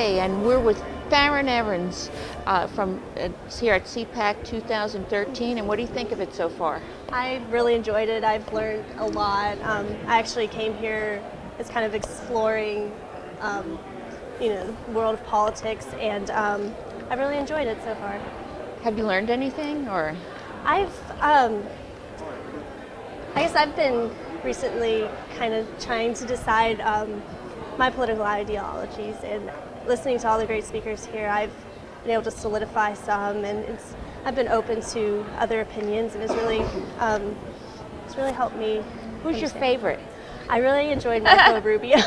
Okay, and we're with Pharan from here at CPAC 2013, and what do you think of it so far? I really enjoyed it. I've learned a lot. I actually came here as kind of exploring, the world of politics, and I really enjoyed it so far. Have you learned anything, or? I guess I've been recently kind of trying to decide my political ideologies, and listening to all the great speakers here, I've been able to solidify some, and I've been open to other opinions, and it's really helped me. Who's your favorite? I really enjoyed Marco Rubio.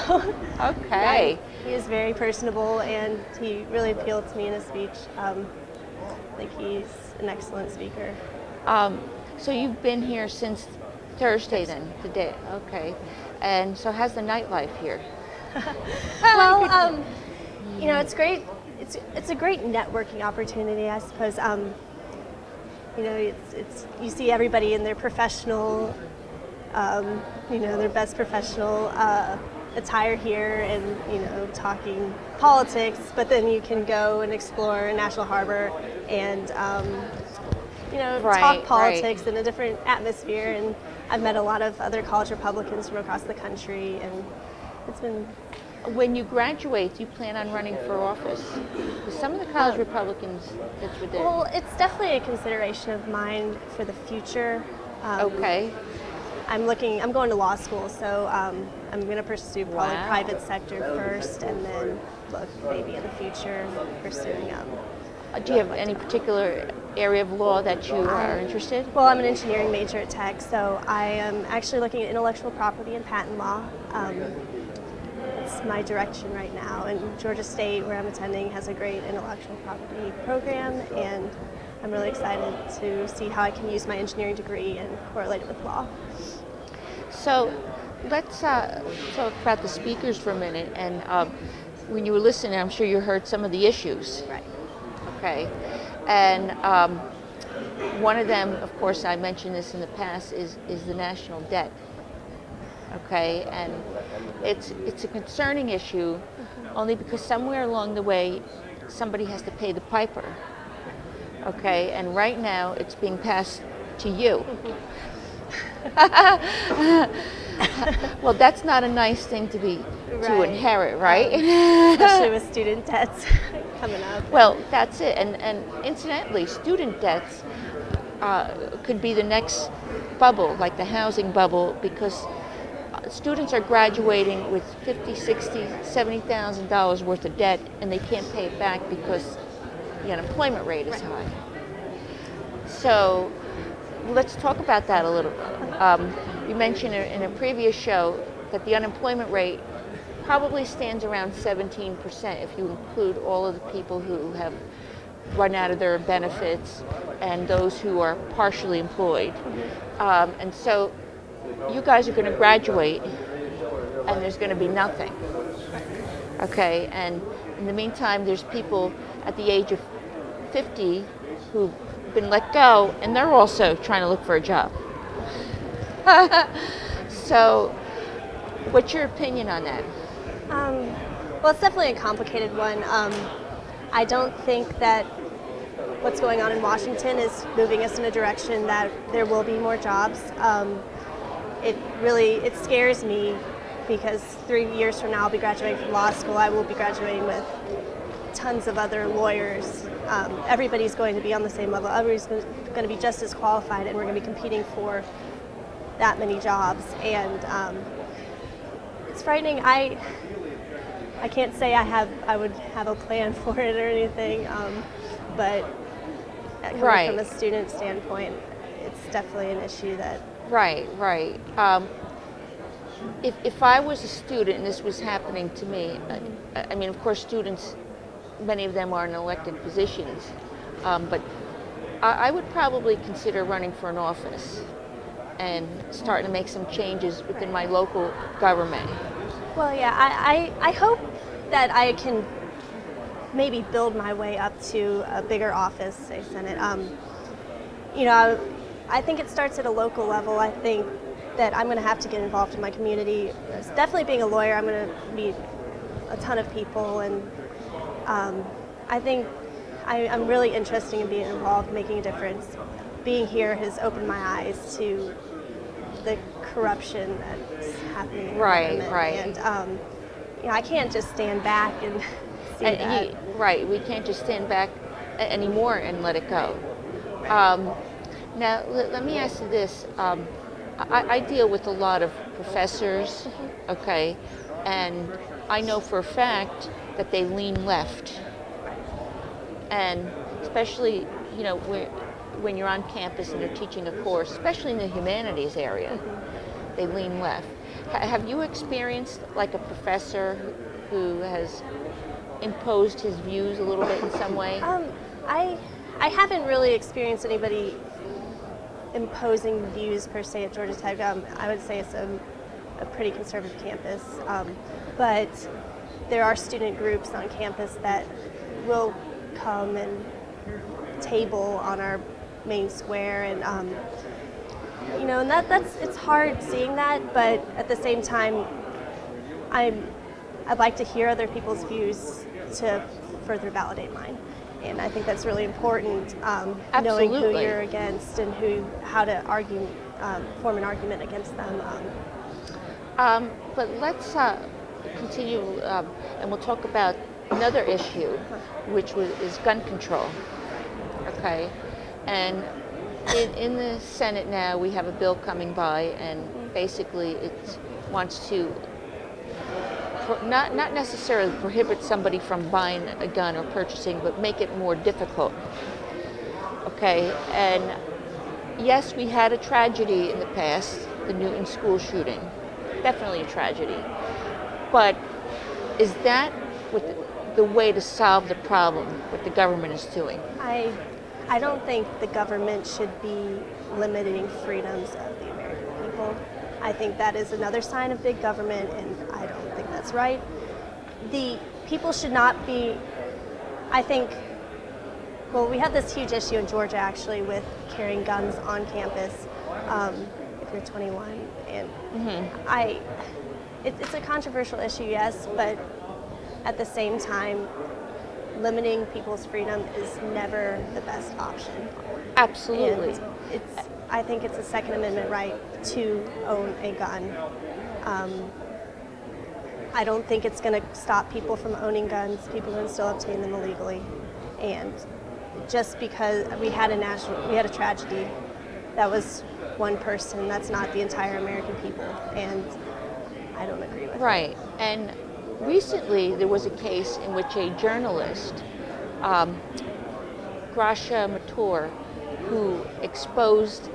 Okay. He is very personable, and he really appealed to me in his speech. I think he's an excellent speaker. So you've been here since Thursday then, today, okay. And so how's the nightlife here? Well, it's great. It's a great networking opportunity, I suppose. You see everybody in their professional, their best professional attire here, and talking politics. But then you can go and explore National Harbor and talk politics in a different atmosphere. And I've met a lot of other college Republicans from across the country, and it's been. When you graduate, do you plan on running for office? Because some of the college Republicans, that's what they're... Well, it's definitely a consideration of mine for the future. Okay. I'm going to law school, so I'm going to pursue probably private sector first, and then look maybe in the future pursuing. Do you have any particular area of law that you are interested? Well, I'm an engineering major at Tech, so I am actually looking at intellectual property and patent law. It's my direction right now, and Georgia State, where I'm attending, has a great intellectual property program, and I'm really excited to see how I can use my engineering degree and correlate it with law. So let's talk about the speakers for a minute. And when you were listening, I'm sure you heard some of the issues. Right. Okay. And one of them, of course, I mentioned this in the past, is the national debt. Okay, and it's a concerning issue, only because somewhere along the way somebody has to pay the piper. Okay, and right now it's being passed to you. Well, that's not a nice thing to inherit, right? Especially with student debts coming up. Well, that's it, and incidentally, student debts could be the next bubble, like the housing bubble, because students are graduating with $50,000, $60,000, $70,000 worth of debt, and they can't pay it back because the unemployment rate is high. So let's talk about that a little bit. You mentioned in a previous show that the unemployment rate probably stands around 17% if you include all of the people who have run out of their benefits and those who are partially employed. And so you guys are going to graduate and there's going to be nothing. Okay, and in the meantime there's people at the age of 50 who've been let go, and they're also trying to look for a job. So what's your opinion on that? Well, it's definitely a complicated one. I don't think that what's going on in Washington is moving us in a direction that there will be more jobs. It scares me, because 3 years from now I'll be graduating from law school. I will be graduating with tons of other lawyers. Everybody's going to be on the same level. Everybody's going to be just as qualified, and we're going to be competing for that many jobs. And it's frightening. I can't say I would have a plan for it or anything, but coming from a student standpoint, it's definitely an issue that. Right. If I was a student and this was happening to me, I mean, of course, students, many of them are in elected positions, but I would probably consider running for an office and starting to make some changes within my local government. Well, yeah, I hope that I can maybe build my way up to a bigger office, say Senate. I think it starts at a local level. I think that I'm going to have to get involved in my community. Definitely being a lawyer, I'm going to meet a ton of people, and I think I'm really interested in being involved, making a difference. Being here has opened my eyes to the corruption that's happening in government. Right. And I can't just stand back and see that. Right, we can't just stand back anymore and let it go. Now, let me ask you this. I deal with a lot of professors, okay, and I know for a fact that they lean left. And especially, when you're on campus and you're teaching a course, especially in the humanities area, they lean left. Have you experienced like a professor who has imposed his views a little bit in some way? I haven't really experienced anybody imposing views per se at Georgia Tech. I would say it's a pretty conservative campus, but there are student groups on campus that will come and table on our main square, and and that's it's hard seeing that, but at the same time, I'd like to hear other people's views to further validate mine. And I think that's really important, knowing who you're against and how to argue, form an argument against them. But let's continue, and we'll talk about another issue, which is gun control. Okay, and in the Senate now we have a bill coming by, and basically it wants to not necessarily prohibit somebody from buying a gun or purchasing, but make it more difficult. Okay, and yes, we had a tragedy in the past, the Newton school shooting, definitely a tragedy. But is that the way to solve the problem, what the government is doing? I don't think the government should be limiting freedoms of the American people. I think that is another sign of big government, and I don't think that's right. The people should not be, I think, well, we have this huge issue in Georgia actually with carrying guns on campus if you're 21. And it's a controversial issue, yes, but at the same time, limiting people's freedom is never the best option. Absolutely. And I think it's a Second Amendment right to own a gun. I don't think it's going to stop people from owning guns. People can still obtain them illegally. And just because we had a tragedy, that was one person. That's not the entire American people, and I don't agree with it. Right. And recently, there was a case in which a journalist, Gracia Mator, who exposed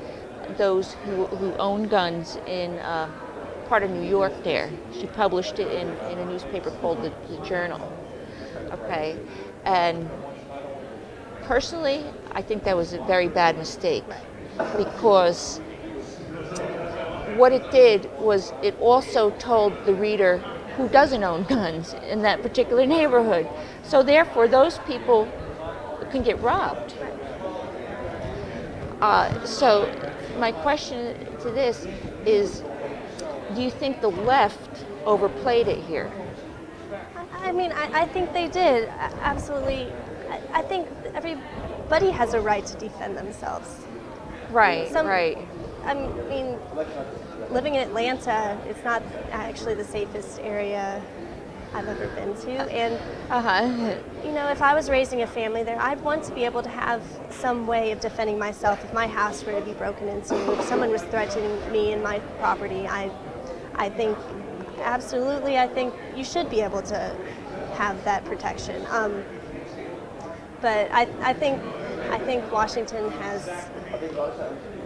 those who own guns in part of New York there. She published it in a newspaper called the Journal. Okay. And personally, I think that was a very bad mistake, because what it did was it also told the reader who doesn't own guns in that particular neighborhood. So therefore, those people can get robbed. So my question to this is, do you think the left overplayed it here? I mean, I think they did, absolutely. I think everybody has a right to defend themselves. Right, right. I mean, living in Atlanta, it's not actually the safest area I've ever been to. And, if I was raising a family there, I'd want to be able to have some way of defending myself if my house were to be broken into, if someone was threatening me and my property. I think, absolutely, I think you should be able to have that protection. But I think Washington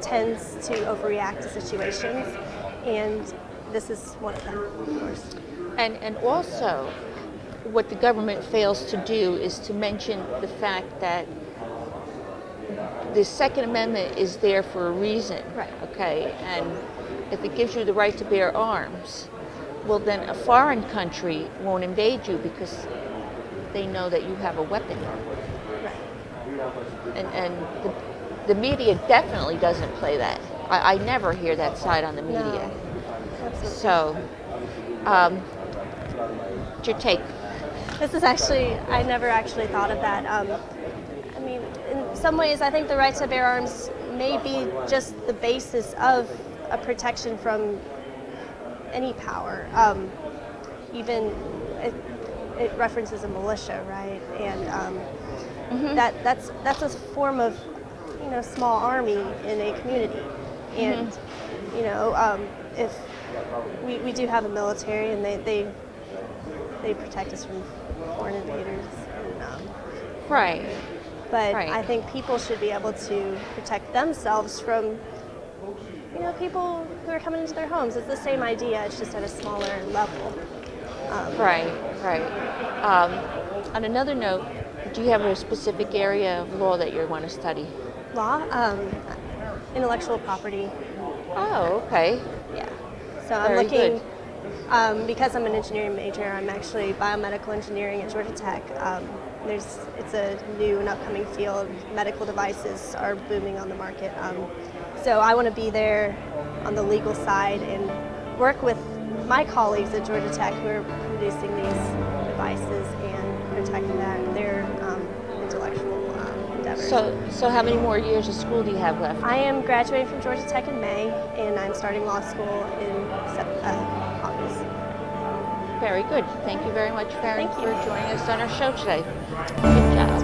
tends to overreact to situations, and this is one of them, of course. And also, what the government fails to do is to mention the fact that the Second Amendment is there for a reason. Right. Okay, and if it gives you the right to bear arms, well, then a foreign country won't invade you because they know that you have a weapon. And the media definitely doesn't play that. I never hear that side on the media. No, absolutely. So, what's your take? This is actually, I never actually thought of that. I mean, in some ways, I think the right to bear arms may be just the basis of a protection from any power. Even it references a militia, right? And that's a form of, you know, small army in a community. And you know, if we do have a military, and they protect us from foreign invaders. And, Right. But Right. I think people should be able to protect themselves from, you know, people who are coming into their homes. It's the same idea, it's just at a smaller level. Right, right. On another note, do you have a specific area of law that you want to study? Law, intellectual property. Oh, okay. Yeah. So I'm Very looking, good. because I'm an engineering major, I'm actually biomedical engineering at Georgia Tech. It's a new and upcoming field. Medical devices are booming on the market. So I want to be there on the legal side and work with my colleagues at Georgia Tech who are producing these devices and protecting their intellectual endeavors. So how many more years of school do you have left? I am graduating from Georgia Tech in May, and I'm starting law school in August. Very good. Thank you very much, Pharan, Thank you. for joining us on our show today. Good job.